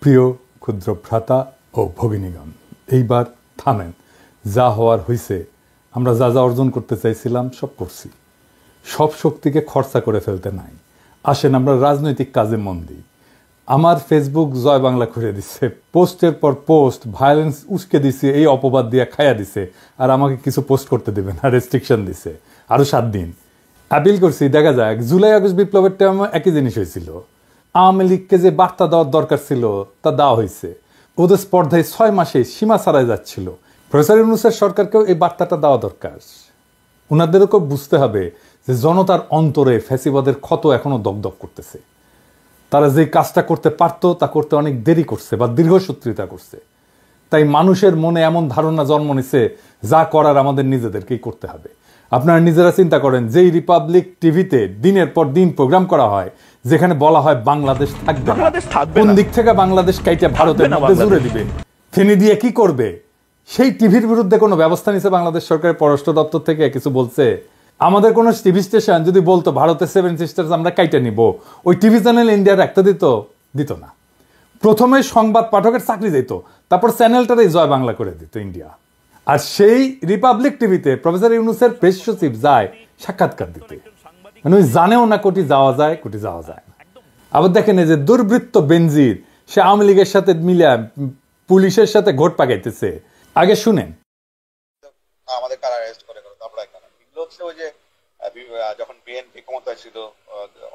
প্রিয় ক্ষুদ্র ভ্রাতা ও ভগিনীগণ, এইবার থামেন। যা হওয়ার হয়েছে, আমরা যা যা অর্জন করতে চাইছিলাম সব করছি। সব শক্তিকে খরচা করে ফেলতে নাই। আসেন আমরা রাজনৈতিক কাজে মন দিই। আমার ফেসবুক জয় বাংলা করে দিচ্ছে, পোস্টের পর পোস্ট ভায়োলেন্স উস্কে দিছে, এই অপবাদ দিয়ে খায়া দিছে, আর আমাকে কিছু পোস্ট করতে দেবে না, রেস্ট্রিকশন দিছে আরো 7 দিন। আপিল করছি, দেখা যাক। জুলাই আগস্ট বিপ্লবের টাইমে একই জিনিস হয়েছিল। আওয়ামী লীগকে যে বার্তা দেওয়ার দরকার ছিল তা দেওয়া হয়েছে। ওদের স্পর্ধায় 6 মাসে সীমা ছাড়াই যাচ্ছিল। প্রফেসর ইউনূসের সরকারকেও এই বার্তাটা দেওয়া দরকার। ওনাদেরকেও বুঝতে হবে যে জনতার অন্তরে ফ্যাসিবাদের ক্ষত এখনো দগদগ করতেছে। তারা যে কাজটা করতে পারতো তা করতে অনেক দেরি করছে বা দীর্ঘসূত্রিতা করছে। তাই মানুষের মনে এমন ধারণা জন্ম নিছে, যা করার আমাদের নিজেদেরকেই করতে হবে। আপনারা নিজেরা চিন্তা করেন, যেই রিপাবলিক টিভিতে দিনের পর দিন প্রোগ্রাম করা হয়, যেখানে বলা হয় বাংলাদেশ থাকবে না, কোন দিক থেকে বাংলাদেশ কাইটা ভারতের মধ্যে জুড়ে দিবে, ফেনি দিয়ে কি করবে, সেই টিভির বিরুদ্ধে কোনো ব্যবস্থা নিছে বাংলাদেশ সরকারের পররাষ্ট্র দপ্তর থেকে? কিছু বলছে? আমাদের কোন টিভি স্টেশন যদি বলতো ভারতের 7 সিস্টার্স আমরা কাইটা নিব, ওই টিভি চ্যানেল ইন্ডিয়া রাখতে দিত না। প্রথমে সংবাদ পাঠকের চাকরি দিত, তারপর চ্যানেলটারই জয় বাংলা করে দিত ইন্ডিয়া। আর সেই রিপাবলিক টিভিতে প্রফেসর ইউনূসের প্রেস সচিব যায় সাক্ষাৎকার দিতে, মানে ওই জানেও না কোটি যাওয়া যায় না। আবার দেখেন, এই যে দুর্বৃত্ত বেনজির, সে আওয়ামী লীগের সাথে মিলে পুলিশের সাথে ঘোট পাকাইতেছে। আগে শুনেন। আমাদের কারা অ্যারেস্ট করে আমরা এখানে এগুলো হচ্ছে ওই যে যখন বিএনপি ক্ষমতায় ছিল,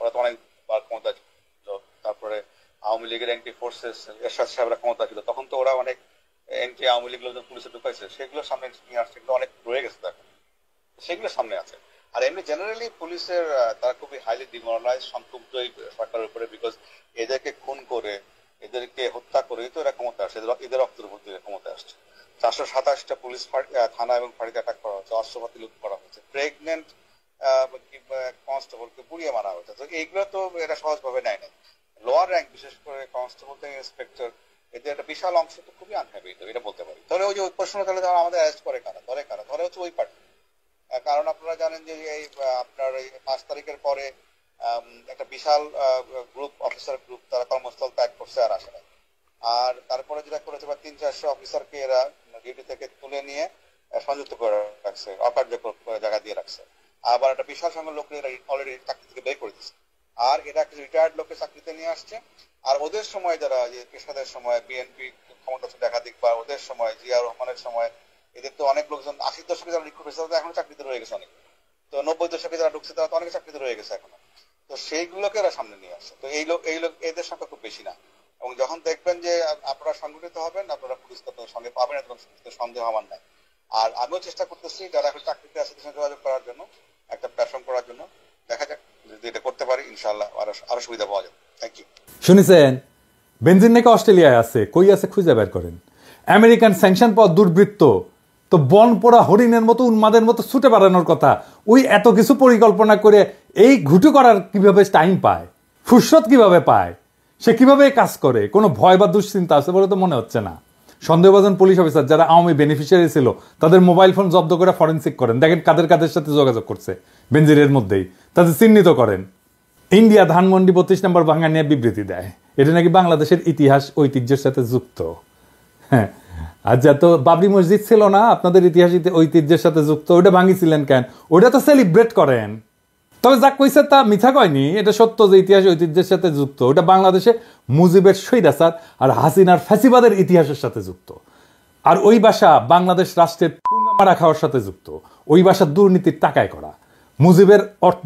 ওরা তো অনেকবার ক্ষমতা ছিল, তারপরে আওয়ামী লীগের এন্টি ফোর্সেস এরশাদ সাহেবরা ক্ষমতা ছিল, তখন তো ওরা অনেক এন্টি আওয়ামী লীগ লোকজন পুলিশে ঢুকাইছে, সেগুলো সামনে নিয়ে আসছে, এগুলো অনেক রয়ে গেছে, দেখেন সেগুলো সামনে আছে। আর এমনি জেনারেলি পুলিশের তারা খুবই হাইলি ডিমোরালাইজ, সন্তুষ্ট সরকারের উপরে, বিকজ এদেরকে খুন করে, এদেরকে হত্যা করে তো এরা ক্ষমতা আসছে, এদের রক্তের উপর দিয়ে ক্ষমতা আসছে। 427টা পুলিশ থানা এবং ফাঁড়িতে অ্যাটাক করা হচ্ছে, অস্ত্রপাতি লুট করা হচ্ছে, প্রেগনেন্ট কনস্টেবলকে পুড়িয়ে মারা হচ্ছে। তো এইগুলো তো এরা সহজভাবে নেয় নাই। লোয়ার র্যাঙ্ক, বিশেষ করে কনস্টেবল থেকে ইন্সপেক্টর, এদের একটা বিশাল অংশ তো খুবই আনহ্যাপি, এটা বলতে পারি। তাহলে ওই যে ওই প্রশ্ন, তাহলে আমাদের অ্যারেস্ট করে কারা, ধরে হচ্ছে ওই পার্টি। কারণ আপনারা জানেন যে এই আপনার এই 5 তারিখের পরে একটা বিশাল গ্রুপ, অফিসার গ্রুপ, তারা কর্মস্থল ত্যাগ করছে আর আসে না। আর তারপরে যেটা করেছে, 300-400 অফিসারকে এরা ডিউটি থেকে তুলে নিয়ে সংযুক্ত করে রাখছে, অকার্যকর জায়গা দিয়ে রাখছে। আবার একটা বিশাল সংখ্যক লোক অলরেডি চাকরি থেকে বের করে দিচ্ছে। আর এটা একটা রিটায়ার্ড লোককে চাকরিতে নিয়ে আসছে। আর ওদের সময় যারা পেশাদের সময় বিএনপি ক্ষমতা ছিল একাধিক, বা ওদের সময় জিয়াউর রহমানের সময়, এদের তো অনেক লোকজন 80 দশকে যারা রিক্রুট হয়েছে তারা এখন চাকরিতে রয়ে গেছে অনেক। তো 90 দশকে যারা ঢুকছে তারা তো অনেক চাকরিতে রয়ে গেছে এখনো। তো সেইগুলোকে এরা সামনে নিয়ে আসছে। তো এই লোক এদের সংখ্যা খুব বেশি না। এবং যখন দেখবেন যে আপনারা সংগঠিত হবেন, আপনারা পুলিশ সঙ্গে পাবেন, এরকম সন্দেহ আমার নাই। আর আমিও চেষ্টা করতেছি যারা এখন চাকরিতে আছে তাদের সঙ্গে যোগাযোগ করার জন্য, একটা প্ল্যাটফর্ম করার জন্য। দেখা যাক, যদি এটা করতে পারি ইনশাআল্লাহ আরো সুবিধা পাওয়া যাবে। Thank you. শুনেছেন, বেনজির নাকি অস্ট্রেলিয়ায় আছে, কই আছে খুঁজে বের করেন। আমেরিকান স্যাংশন পাওয়া দুর্বৃত্ত তো বন পোড়া হরিণের মতো, উন্মাদের মতো ছুটে বেড়ানোর কথা। ওই এত কিছু পরিকল্পনা করে এই ঘুটু করার কিভাবে টাইম পায়, ফুরসত কিভাবে পায়, সে কিভাবে কাজ করে? কোনো ভয় বা দুশ্চিন্তা আছে বলে তো মনে হচ্ছে না। সন্দেহভাজন পুলিশ অফিসার যারা আওয়ামী বেনিফিশিয়ারি ছিল, তাদের মোবাইল ফোন জব্দ করে ফরেন্সিক করেন, দেখেন কাদের সাথে যোগাযোগ করছে বেনজিরের মধ্যেই, তাদের চিহ্নিত করেন। ইন্ডিয়া ধানমন্ডি 32 নম্বর ভাঙা নিয়ে বিবৃতি দেয়, এটা নাকি বাংলাদেশের ইতিহাস ঐতিহ্যের সাথে যুক্ত। হ্যাঁ, আর যা তো বাবরি মসজিদ ছিল না আপনাদের ইতিহাস ঐতিহ্যের সাথে যুক্ত, ওইটা ভাঙিছিলেন কেন? ওইটা তো সেলিব্রেট করেন। তবে যা কইছে তা মিথ্যা কয়নি, এটা সত্য যে ইতিহাস ঐতিহ্যের সাথে যুক্ত। ওটা বাংলাদেশে মুজিবের স্বৈরাচার আর হাসিনার ফ্যাসিবাদের ইতিহাসের সাথে যুক্ত। আর ওই ভাষা বাংলাদেশ রাষ্ট্রের পুঙ্গা মারা খাওয়ার সাথে যুক্ত। ওই ভাষা দুর্নীতির টাকায় করা। মুজিবের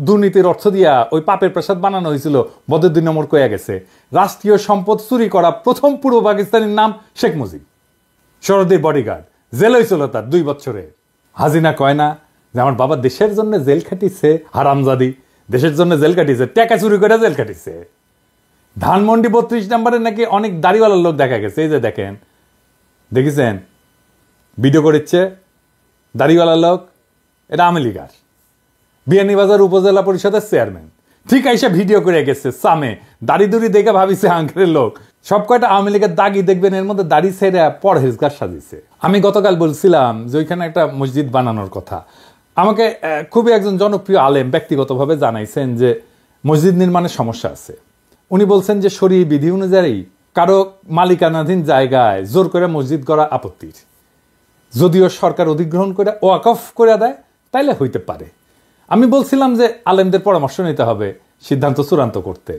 দুর্নীতির অর্থ দিয়া ওই পাপের প্রসাদ বানানো হয়েছিল, বদের 2 নম্বর কয়ে গেছে। রাষ্ট্রীয় সম্পদ চুরি করা প্রথম পূর্ব পাকিস্তানের নাম শেখ মুজিব। শরদির বডিগার্ড, জেল হয়েছিল তার 2 বছরে। হাসিনা কয় না যে আমার বাবা দেশের জন্য জেল খাটিছে, হারামজাদি দেশের জন্য জেল কাটিছে, টাকা চুরি করে জেল কাটিছে। ধানমন্ডি 32 নম্বরে নাকি অনেক দাড়িওয়ালার লোক দেখা গেছে। এই যে দেখেন, দেখেছেন ভিডিও করেছে দাড়িওয়ালা লোক, এটা আওয়ামী লীগার বিয়ানীবাজার উপজেলা পরিষদের চেয়ারম্যান। ঠিক আইসা ভিডিও করে গেছে সামে, দাড়ি দুড়ি দেখে ভাবিছে আঙ্কেলের লোক। সব কয়টা আওয়ামী লীগের দাগি দেখবেন, এর মধ্যে দাড়ি ছেড়ে পরহেজগার সাজিছে। আমি গতকাল বলছিলাম যে ওইখানে একটা মসজিদ বানানোর কথা। আমাকে খুবই একজন জনপ্রিয় আলেম ব্যক্তিগতভাবে জানাইছেন যে মসজিদ নির্মাণের সমস্যা আছে। উনি বলছেন যে শরীয়ী বিধি অনুযায়ী কারো মালিকানাধীন জায়গায় জোর করে মসজিদ করা আপত্তির, যদিও সরকার অধিগ্রহণ করে ওয়াকফ করে দেয় তাইলে হইতে পারে। আমি বলছিলাম যে আলেমদের পরামর্শ নিতে হবে সিদ্ধান্ত চূড়ান্ত করতে।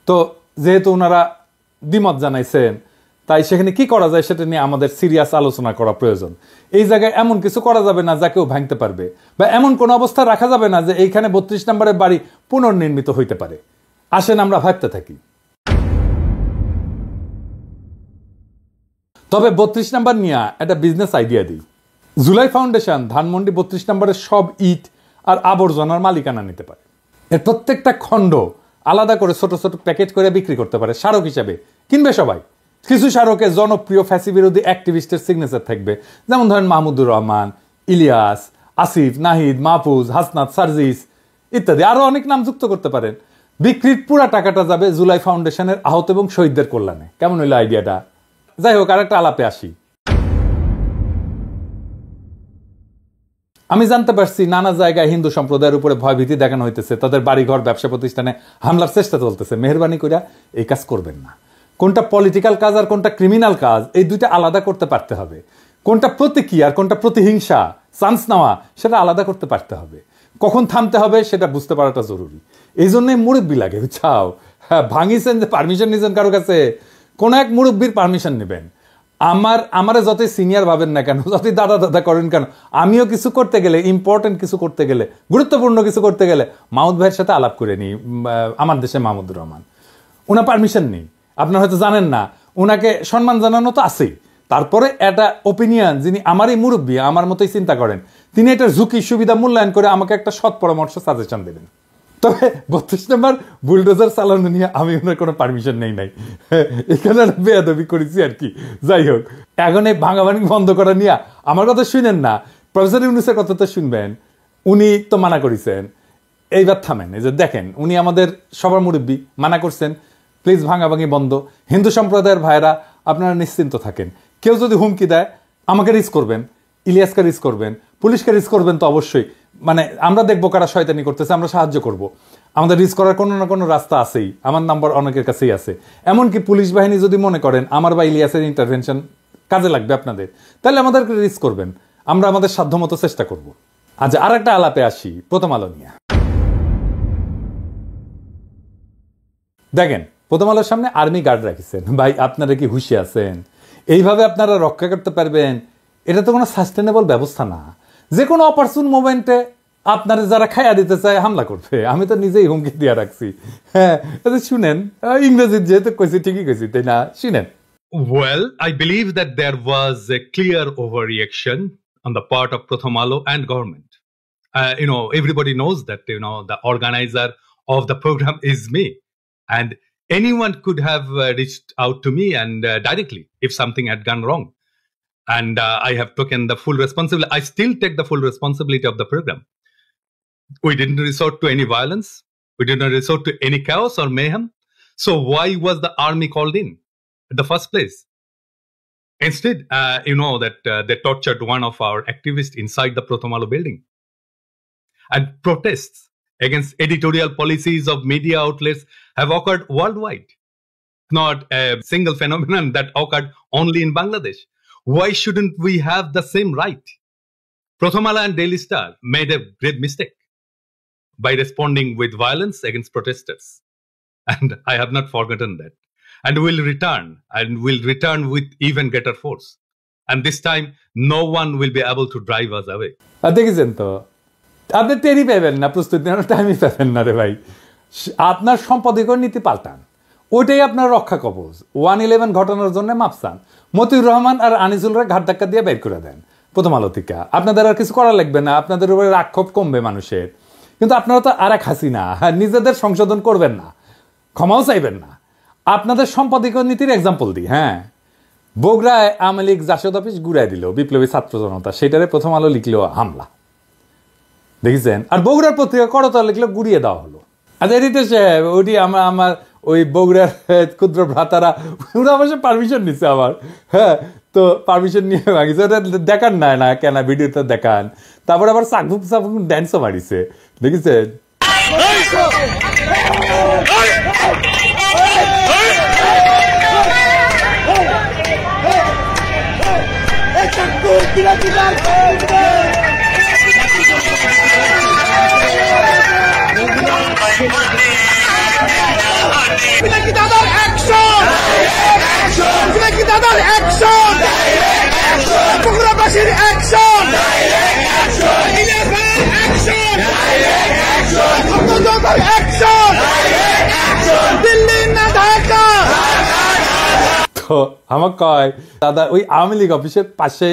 তো যেহেতু ওনারা দ্বিমত জানাইছেন, তাই সেখানে কি করা যায় সেটা নিয়ে আমাদের সিরিয়াস আলোচনা করা প্রয়োজন। এই জায়গায় এমন কিছু করা যাবে না যা কেউ ভাঙতে পারবে, বা এমন কোনো অবস্থা রাখা যাবে না যে এইখানে 32 নম্বরের বাড়ি পুনর্নির্মিত হইতে পারে। আসেন আমরা ভাবতে থাকি। তবে 32 নম্বর নিয়ে একটা বিজনেস আইডিয়া দিই। জুলাই ফাউন্ডেশন ধানমন্ডি 32 নম্বরের সব ইট আর আবর্জনার মালিকানা নিতে পারে। এর প্রত্যেকটা খণ্ড আলাদা করে ছোট ছোট প্যাকেট করে বিক্রি করতে পারে, স্মারক হিসাবে কিনবে সবাই। কিছু স্মারকে জনপ্রিয় ফ্যাসি বিরোধী অ্যাক্টিভিস্টের সিগনেচার থাকবে, যেমন ধরেন মাহমুদুর রহমান, ইলিয়াস, আসিফ, নাহিদ, মাহফুজ, হাসনাত, সার্জিস ইত্যাদি, আরো অনেক নাম যুক্ত করতে পারেন। বিক্রির পুরা টাকাটা যাবে জুলাই ফাউন্ডেশনের আহত এবং শহীদদের কল্যাণে। কেমন হইলো আইডিয়াটা? যাই হোক, আরেকটা আলাপে আসি। আমি জানতে পারছি নানা জায়গায় হিন্দু সম্প্রদায়ের উপরে ভয়ভীতি দেখানো হইতেছে, তাদের বাড়িঘর, ব্যবসা প্রতিষ্ঠানে হামলার চেষ্টা চলতেছে। মেহরবানি করে এই কাজ করবেন না। কোনটা পলিটিক্যাল কাজ আর কোনটা ক্রিমিনাল কাজ, এই দুইটা আলাদা করতে পারতে হবে। কোনটা প্রতীকী আর কোনটা প্রতিহিংসা, চান্স নেওয়া, সেটা আলাদা করতে পারতে হবে। কখন থামতে হবে সেটা বুঝতে পারাটা জরুরি। এই জন্যই মুরব্বী লাগে, বুঝছাও। হ্যাঁ, ভাঙিছেন যে পারমিশন নিয়েছেন কারো কাছে, কোন এক মুরব্বীর পারমিশন নেবেন। আমারে যতই সিনিয়র ভাবেন না কেন, যতই দাদা দাদা করেন কেন, আমিও কিছু করতে গেলে, ইম্পর্টেন্ট কিছু করতে গেলে, গুরুত্বপূর্ণ কিছু করতে গেলে মাহমুদ ভাইয়ের সাথে আলাপ করে নিই। আমার দেশে মাহমুদুর রহমান, ওনার পারমিশন নেই। আপনারা হয়তো জানেন না, ওনাকে সম্মান জানানো তো আছেই। তারপরে একটা ওপিনিয়ন, যিনি আমারই মুরব্বী, আমার মতোই চিন্তা করেন, তিনি এটার ঝুঁকি সুবিধা মূল্যায়ন করে আমাকে একটা সৎ পরামর্শ, সাজেশন দেবেন। তবে 32 নম্বর বুলডোজার চালানো নিয়ে আমি ওনার কোনো পারমিশন নেই নাই, এখানে বেয়াদবি করেছি আর কি। যাই হোক, এখন এই ভাঙাভাঙি বন্ধ করা নিয়ে আমার কথা শুনেন না, প্রফেসর ইউনূসের কথা তো শুনবেন। উনি তো মানা করেছেন, এইবার থামেন। এই যে দেখেন, উনি আমাদের সবার মুরব্বী, মানা করছেন প্লিজ ভাঙাভাঙি বন্ধ। হিন্দু সম্প্রদায়ের ভাইরা আপনারা নিশ্চিন্ত থাকেন, কেউ যদি হুমকি দেয় আমাকে রিস্ক করবেন, ইলিয়াসকে রিস্ক করবেন, পুলিশকে রিস্ক করবেন তো অবশ্যই। মানে আমরা দেখবো কারা শয়তানি করতেছে, আমরা সাহায্য করব। আমাদের রিস্ক করার কোনো না কোনো রাস্তা আছেই, আমার নাম্বার অনেকের কাছেই আছে। এমনকি পুলিশ বাহিনী যদি মনে করেন আমার বা ইলিয়াসের ইন্টারভেনশন কাজে লাগবে আপনাদের, তাহলে আমাদেরকে রিস্ক করবেন, আমরা আমাদের সাধ্যমতো চেষ্টা করব। আচ্ছা, আর একটা আলাপে আসি প্রথম আলো নিয়ে। দেখেন, প্রথম আলোর সামনে আর্মি গার্ড রাখিছেন। ভাই, আপনারা কি হুঁশে আছেন? এইভাবে আপনারা রক্ষা করতে পারবেন? এটা তো কোনো সাস্টেনেবল ব্যবস্থা না। যে কোনো অপারচুন মোমেন্টে আপনারা যারা খাইয়া দিতে চায় হামলা করবে। আমি তো নিজেই হুমকি দিয়ে রাখছি। হ্যাঁ, শুনেন, ইংরেজি যেহেতু কইছি ঠিকই কইছি, তাই না? শুনেন। Well, I believe that there was a clear overreaction on the part of Pratham Alo and government. Everybody knows that, the organizer of the program is me. And anyone could have reached out to me and directly if something had gone wrong. And I have taken the full responsibility. I still take the full responsibility of the program. We didn't resort to any violence. We didn't resort to any chaos or mayhem. So why was the army called in the first place? Instead, they tortured one of our activists inside the Pratham Alo building. And protests against editorial policies of media outlets have occurred worldwide. Not a single phenomenon that occurred only in Bangladesh. Why shouldn't we have the same right? Pratham Alo and Daily Star made a great mistake by responding with violence against protesters. And I have not forgotten that. And we'll return with even greater force. And this time, no one will be able to drive us away. দেখেছেন তো, আপনি টেরই পাবেন না, প্রস্তুতি নেওয়ার টাইমই পাবেন না রে ভাই। আপনার সম্পাদকীয় নীতি পাল্টান, ওইটাই আপনার রক্ষা কবচ। 111 ঘটনার জন্য মাপ চান, মতিউর রহমান আর আনিসুলরা ঘাট ধাক্কা দিয়ে বের করে দেন প্রথম আলো থেকে। আপনাদের আর কিছু করা লাগবে না, আপনাদের উপরে রাক্ষোভ কমবে মানুষের। কিন্তু আপনারা তো আর এক হাসিনা, নিজেদের সংশোধন করবেন না, ক্ষমাও চাইবেন না। আপনাদের সম্পাদকীয় নীতির এক্সাম্পল দিই। হ্যাঁ, বগুড়ায় আওয়ামী লীগ জাসদ অফিস গুড়াই দিল বিপ্লবী ছাত্র জনতা, সেটারে প্রথম আলো লিখলো হামলা, দেখেছেন? আর বগুড়ার পত্রিকা করতলা লিখলো গুড়িয়ে দেওয়া হলো। আচ্ছা, এডিটর সাহেব, ওইটি আমার ওই বগুড়ার ক্ষুদ্র ভ্রাতারা, ওরা অবশ্য পারমিশন নিচ্ছে আমার। হ্যাঁ, তো পারমিশন নিয়ে ভাঙিছে, ওটা দেখান না কেনা ভিডিওতে দেখান। তারপর আবার চাকফুক ড্যান্সও মারিছে, দেখেছেন? আমার কয় দাদা ওই আওয়ামী লীগ অফিসের পাশে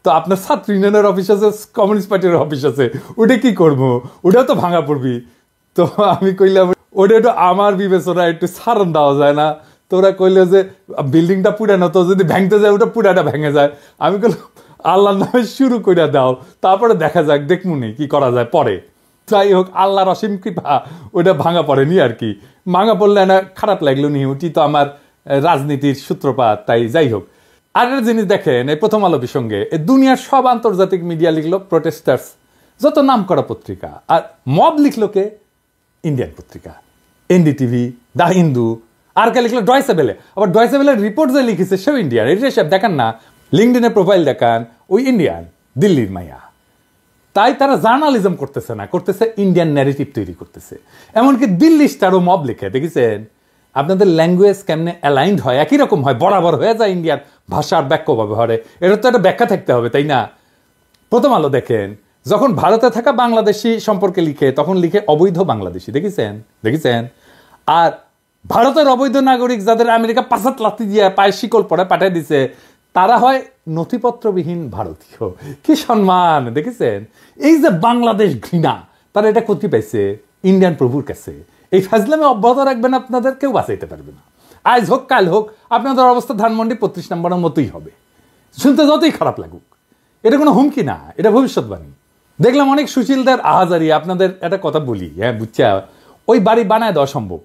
তো আপনার ছাত্র ইউনিয়নের অফিস আছে, কমিউনিস্ট পার্টির অফিস আছে, ওটা কি করবো, ওটাও তো ভাঙা পড়বি। তো আমি কইলাম ওটা একটু আমার বিবেচনা একটু সারণ দেওয়া যায় না। তো ওরা কইলো যে বিল্ডিংটা পুরানো, তো যদি ভেঙতে যায় ওটা পুরাটা ভেঙে যায়। আমি কইলাম আল্লাহর নামে শুরু করে দাও, তারপরে দেখা যাক, দেখমুনি কি করা যায় পরে। যাই হোক, আল্লাহর অসীম কৃপা ওটা ভাঙা পড়েনি আর কি। ভাঙা পড়লে না খারাপ লাগলো নি, ওটি তো আমার রাজনীতির সূত্রপাত। তাই যাই হোক, আর একটা জিনিস দেখেন, এই প্রথম আলো প্রসঙ্গে দুনিয়ার সব আন্তর্জাতিক মিডিয়া লিখলো প্রোটেস্টার্স, যত নাম করা পত্রিকা, আর মব লিখলো কে? ইন্ডিয়ান পত্রিকা, এনডিটিভি, দা হিন্দু, আর কে লিখলো ডয়েচে ভেলে। আবার ডয়েচে ভেলের রিপোর্ট যে লিখেছে সেও ইন্ডিয়ান। এটা সব দেখান না, লিঙ্কডিনের প্রোফাইল দেখান, ওই ইন্ডিয়ান, দিল্লির মাইয়া। তাই তারা জার্নালিজম করতেছে না, করতেছে ইন্ডিয়ান ন্যারেটিভ তৈরি করতেছে। এমনকি দিল্লি স্টারও মব লিখে, দেখেছেন আপনাদের ল্যাঙ্গুয়েজ কেমনে অ্যালাইন্ড হয়, একই রকম হয়, বরাবর হয়ে যায় ইন্ডিয়ান ভাষার বাক্য ব্যবহারে। এটা তো একটা ব্যাখ্যা থাকতে হবে, তাই না? প্রথম আলো দেখেন, যখন ভারতে থাকা বাংলাদেশি সম্পর্কে লিখে তখন লিখে অবৈধ বাংলাদেশি, দেখেছেন। আর ভারতের অবৈধ নাগরিক যাদের আমেরিকা পাঁচাত লাথি দিয়ে পায়ে শিকল পরে পাঠিয়ে দিছে, তারা হয় নথিপত্রবিহীন ভারতীয়। কি সম্মান, দেখেছেন? এই যে বাংলাদেশ ঘৃণা, তারা এটা করতে পাইছে ইন্ডিয়ান প্রভুর কাছে। এই ফাজলামে অব্যাহত রাখবেন, আপনাদের কেউ বাঁচাইতে পারবে না। আজ হোক কাল হোক, আপনাদের অবস্থা ধানমন্ডি 35 নম্বরের মতোই হবে, শুনতে যতই খারাপ লাগুক। এটা কোনো হুমকি না, এটা ভবিষ্যৎবাণী। দেখলাম অনেক সুশীলদের আহাজারি। আপনাদের একটা কথা বলি, হ্যাঁ বুঝছা, ওই বাড়ি বানায় দেওয়া সম্ভব,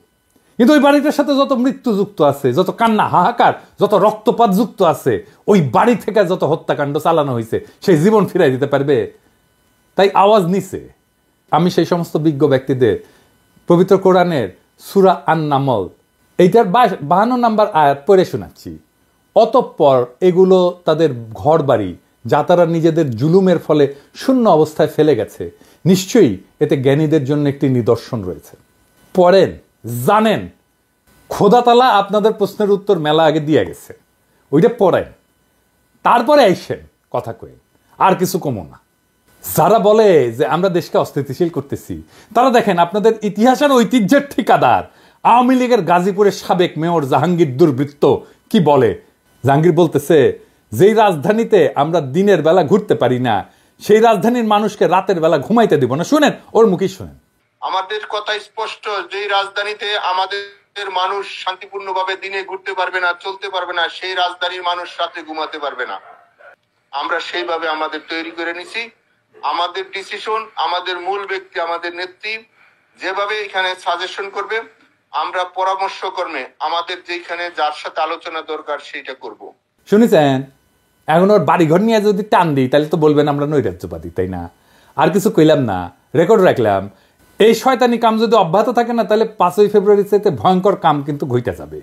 কিন্তু ওই বাড়িটার সাথে যত মৃত্যু যুক্ত আছে, যত কান্না হাহাকার, যত রক্তপাত যুক্ত আছে, ওই বাড়ি থেকে যত হত্যাকাণ্ড চালানো হয়েছে, সেই জীবন ফিরাই দিতে পারবে? তাই আওয়াজ নিছে। আমি সেই সমস্ত বিজ্ঞ ব্যক্তিদের পবিত্র কোরআনের সূরা আন-নামল এইটার 52 নম্বর আয়াত পড়ে শোনাচ্ছি। অতঃপর এগুলো তাদের ঘর বাড়ি যা তারা নিজেদের জুলুমের ফলে শূন্য অবস্থায় ফেলে গেছে, নিশ্চয়ই এতে জ্ঞানীদের জন্য একটি নিদর্শন রয়েছে। পড়েন, জানেন, খোদা তাআলা আপনাদের প্রশ্নের উত্তর মেলা আগে দিয়ে গেছে, ওইটা পড়েন, তারপরে আইসেন কথা কয়ে, আর কিছু কমো না। যারা বলে যে আমরা দেশকে অস্থিতিশীল করতেছি, তারা দেখেন আপনাদের ইতিহাসের ঐতিহ্যের ঠিকাদার আওয়ামী লীগের গাজীপুরের সাবেক মেয়র জাহাঙ্গীর দুর্বৃত্ত কি বলে। জাহাঙ্গীর বলতেছে, যেই রাজধানীতে আমরা দিনের বেলা ঘুরতে পারি না, সেই রাজধানীর মানুষকে রাতের বেলা ঘুমাইতে দিব না। শুনেন, ওর মুখেই শুনেন। আমাদের কথা স্পষ্ট, যেই রাজধানীতে আমাদের মানুষ শান্তিপূর্ণভাবে দিনে ঘুরতে পারবে না, চলতে পারবে না, সেই রাজধানীর মানুষ রাতে ঘুমাতে পারবে না। আমরা সেইভাবে আমাদের তৈরি করে নিছি। আমাদের ডিসিশন, আমাদের মূল ব্যক্তি, আমাদের নেত্রী যেভাবে এখানে সাজেশন করবে, আমরা পরামর্শ কর্মে আমাদের যেখানে যার সাথে আলোচনা দরকার সেইটা করব। শুনেছেন? এখন ওর বাড়িঘর নিয়ে যদি টান দিই তাহলে তো বলবেন আমরা নৈরাজ্যবাদী, তাই না? আর কিছু কইলাম না, রেকর্ড রাখলাম। এই শয়তানি কাম যদি অব্যাহত থাকে না, তাহলে 5ই ফেব্রুয়ারির চাইতে ভয়ঙ্কর কাম কিন্তু ঘটে যাবে,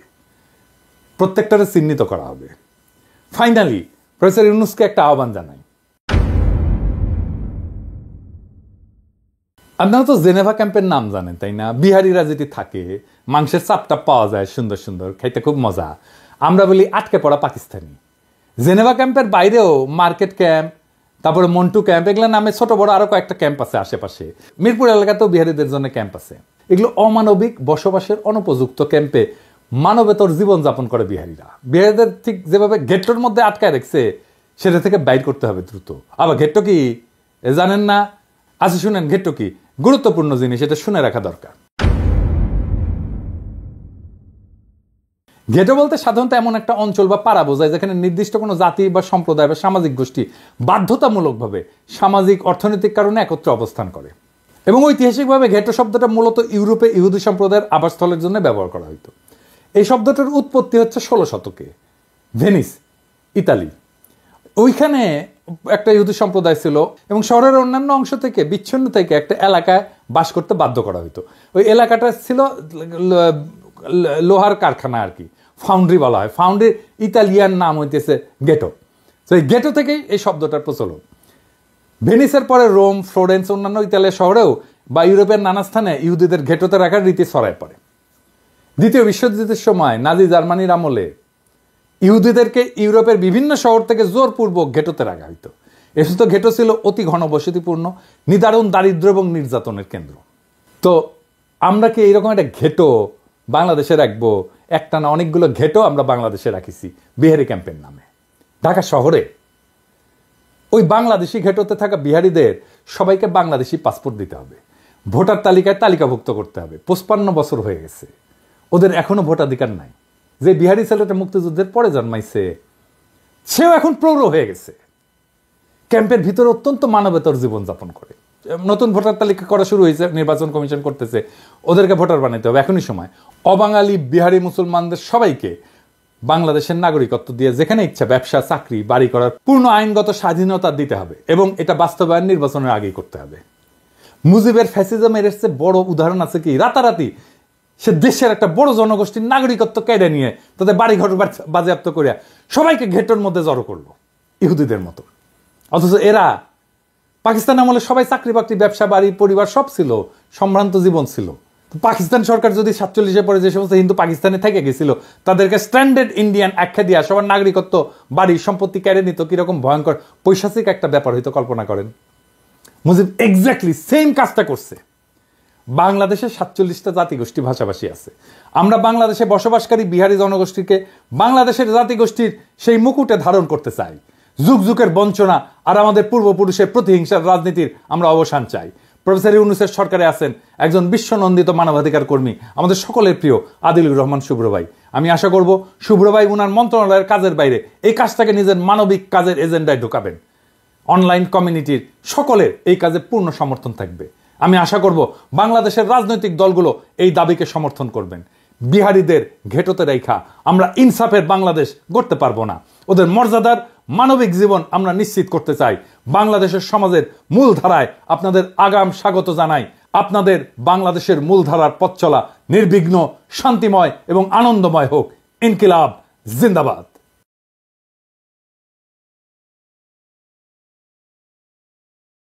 প্রত্যেকটারে চিহ্নিত করা হবে। ফাইনালি প্রফেসর ইউনূসকে একটা আহ্বান জানাই। আপনারা তো জেনেভা ক্যাম্পের নাম জানেন, তাই না? বিহারিরা যেটি থাকে, মাংসের চাপটা পাওয়া যায় সুন্দর সুন্দর, খাইতে খুব মজা। আমরা বলি আটকে পড়া পাকিস্তানি। জেনেভা ক্যাম্পের বাইরেও মার্কেট ক্যাম্প, তারপরে মন্টু ক্যাম্প, এগুলো নামে ছোট বড় আরো কয়েকটা ক্যাম্প আছে আশেপাশে। মিরপুর এলাকাতেও বিহারিদের জন্য ক্যাম্প আছে। এগুলো অমানবিক বসবাসের অনুপযুক্ত ক্যাম্পে মানবেতর জীবনযাপন করে বিহারিরা। বিহারিদের ঠিক যেভাবে গেট্টোর মধ্যে আটকায় রেখেছে, সেটা থেকে বাইর করতে হবে দ্রুত। আবার গেট্টো কি জানেন না? আচ্ছা শুনেন, গেট্টো কি গুরুত্বপূর্ণ জিনিস, এটা শুনে রাখা দরকার। গেটো বলতে সাধারণত এমন একটা অঞ্চল বা পাড়া বোঝায় যেখানে নির্দিষ্ট কোনো জাতি বা সম্প্রদায় বা সামাজিক গোষ্ঠী বাধ্যতামূলকভাবে সামাজিক অর্থনৈতিক কারণে একত্রে অবস্থান করে। এবং ঐতিহাসিকভাবে গেটো শব্দটা মূলত ইউরোপে ইহুদি সম্প্রদায়ের আবাসস্থলের জন্য ব্যবহার করা হতো। এই শব্দটার উৎপত্তি হচ্ছে 16 শতকে ভেনিস, ইতালি। ওইখানে একটা ইহুদি সম্প্রদায় ছিল এবং শহরের অন্যান্য অংশ থেকে বিচ্ছিন্ন থেকে একটা এলাকায় বাস করতে বাধ্য করা হতো। ওই এলাকাটা ছিল লোহার কারখানা আর কি, ফাউন্ড্রি বলা হয়। ফাউন্ড্রির ইতালিয়ান নাম হইতেছে গেটো। তো এই গেটো থেকেই এই শব্দটার প্রচলন। ভেনিসের পরে রোম, ফ্লোরেন্স, অন্যান্য ইতালিয়ার শহরেও বা ইউরোপের নানা স্থানে ইহুদিদের গেটোতে রাখার রীতি ছড়ায় পড়ে। দ্বিতীয় বিশ্বযুদ্ধের সময় নাজি জার্মানির আমলে ইহুদিদেরকে ইউরোপের বিভিন্ন শহর থেকে জোরপূর্বক গেটোতে রাখা হইতো। এসব গেটো ছিল অতি ঘনবসতিপূর্ণ, নিদারুণ দারিদ্র এবং নির্যাতনের কেন্দ্র। তো আমরা কি এইরকম একটা গেটো বাংলাদেশে রাখবো? একটা না অনেকগুলো ঘেটো আমরা বাংলাদেশে রাখিছি বিহারি ক্যাম্পের নামে। ঢাকা শহরে ওই বাংলাদেশি ঘেটোতে থাকা বিহারিদের সবাইকে বাংলাদেশি পাসপোর্ট দিতে হবে, ভোটার তালিকায় তালিকাভুক্ত করতে হবে। 55 বছর হয়ে গেছে, ওদের এখনো ভোটাধিকার নাই। যে বিহারি ছেলেটা মুক্তিযুদ্ধের পরে জন্মাইছে সেও এখন প্রৌঢ় হয়ে গেছে, ক্যাম্পের ভিতরে অত্যন্ত মানবেতর জীবনযাপন করে। নতুন ভোটার তালিকা করা শুরু হয়েছে, নির্বাচন কমিশন করতেছে, ওদেরকে ভোটার বানাইতে হবে এখনই সময়। অবাঙালি বিহারি মুসলমানদের সবাইকে বাংলাদেশের নাগরিকত্ব দিয়ে যেখানে ইচ্ছা ব্যবসা চাকরি বাড়ি করার পূর্ণ আইনগত স্বাধীনতা দিতে হবে এবং এটা বাস্তবায়ন নির্বাচনের আগেই করতে হবে। মুজিবের ফ্যাসিজমের এর চেয়ে বড় উদাহরণ আছে কি? রাতারাতি সে দেশের একটা বড় জনগোষ্ঠীর নাগরিকত্ব কেড়ে নিয়ে তাদের বাড়িঘর বাজেয়াপ্ত করে সবাইকে ঘেটোর মধ্যে জড়ো করলো ইহুদিদের মতো। অথচ এরা পাকিস্তান আমলে সবাই চাকরি বাকরি ব্যবসা বাড়ি পরিবার সব ছিল, সম্ভ্রান্ত জীবন ছিল। পাকিস্তান সরকার যদি 47-এ পরে যে সমস্ত হিন্দু পাকিস্তানে থেকে গেছিল তাদেরকে স্ট্যান্ডার্ড ইন্ডিয়ান আখ্যা দিয়া সবার নাগরিকত্ব বাড়ি সম্পত্তি কেড়ে নিত, কিরকম ভয়ঙ্কর পৈশাচিক একটা ব্যাপার হয়তো কল্পনা করেন। মুজিব এক্স্যাক্টলি সেম কাজটা করছে। বাংলাদেশে 47টা জাতিগোষ্ঠী ভাষাভাষী আছে। আমরা বাংলাদেশে বসবাসকারী বিহারি জনগোষ্ঠীকে বাংলাদেশের জাতিগোষ্ঠীর সেই মুকুটে ধারণ করতে চাই। যুগ যুগের বঞ্চনা আর আমাদের পূর্বপুরুষের প্রতিহিংসার রাজনীতির আমরা অবসান চাই। প্রফেসর ইউনূসের সরকারে আছেন একজন বিশ্বনন্দিত মানবাধিকার কর্মী, আমাদের সকলের প্রিয় আদিলুর রহমান শুভ্র ভাই। আমি আশা করব শুভ্র ভাই উনার মন্ত্রণালয়ের কাজের বাইরে এই কাজটাকে নিজের মানবিক কাজের এজেন্ডায় ঢোকাবেন। অনলাইন কমিউনিটির সকলের এই কাজে পূর্ণ সমর্থন থাকবে। আমি আশা করব বাংলাদেশের রাজনৈতিক দলগুলো এই দাবিকে সমর্থন করবেন। বিহারিদের ঘেটোতে রেখা আমরা ইনসাফের বাংলাদেশ গড়তে পারবো না। ওদের মর্যাদার মানবিক জীবন আমরা নিশ্চিত করতে চাই। বাংলাদেশের সমাজের মূল ধারায় আপনাদের আগাম স্বাগত জানাই। আপনাদের বাংলাদেশের মূল ধারার পথ চলা নির্বিঘ্ন, শান্তিময় এবং আনন্দময় হোক। ইনকিলাব জিন্দাবাদ।